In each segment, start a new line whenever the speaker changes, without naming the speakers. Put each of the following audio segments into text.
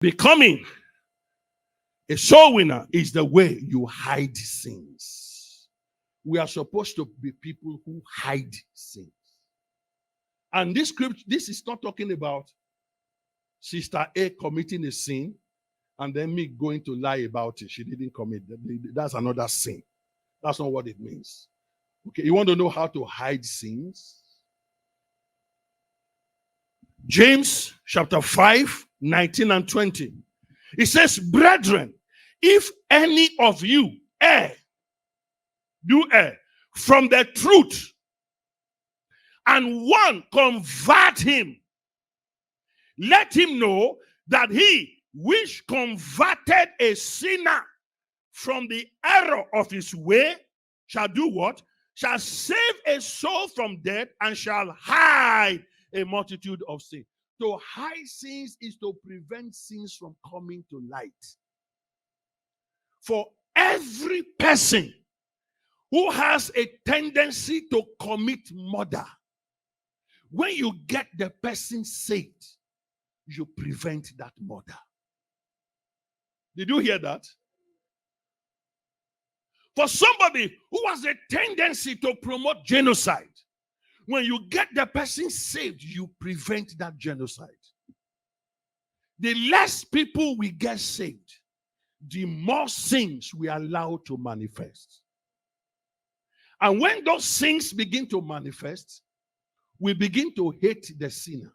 Becoming a soul winner is the way you hide sins. We are supposed to be people who hide sins. And this script, this is not talking about Sister A committing a sin and then me going to lie about it. She didn't commit. That's another sin. That's not what it means. Okay, you want to know how to hide sins? James chapter 5, 19 and 20. It says, brethren, if any of you err from the truth, and one convert him, let him know that he which converted a sinner from the error of his way shall do what? Shall save a soul from death and shall hide a multitude of sins. To hide sins is to prevent sins from coming to light. For every person who has a tendency to commit murder, when you get the person saved, you prevent that murder. Did you hear that? For somebody who has a tendency to promote genocide, when you get the person saved, you prevent that genocide. The less people we get saved, the more sins we allow to manifest. And when those sins begin to manifest, we begin to hate the sinner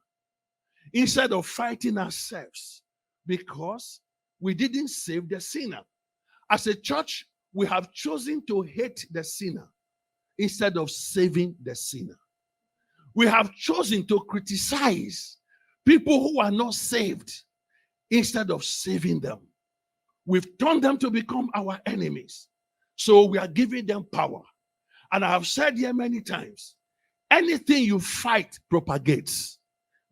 instead of fighting ourselves because we didn't save the sinner. As a church, we have chosen to hate the sinner instead of saving the sinner. We have chosen to criticize people who are not saved instead of saving them. We've turned them to become our enemies. So we are giving them power. And I have said here many times, anything you fight propagates.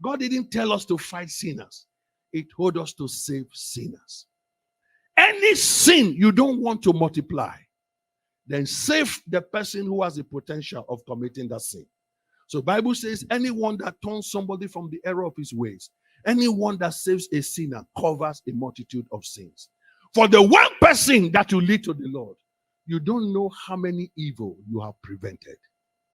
God didn't tell us to fight sinners. He told us to save sinners. Any sin you don't want to multiply, then save the person who has the potential of committing that sin. So the Bible says, anyone that turns somebody from the error of his ways, anyone that saves a sinner covers a multitude of sins. For the one person that will lead to the Lord, you don't know how many evil you have prevented.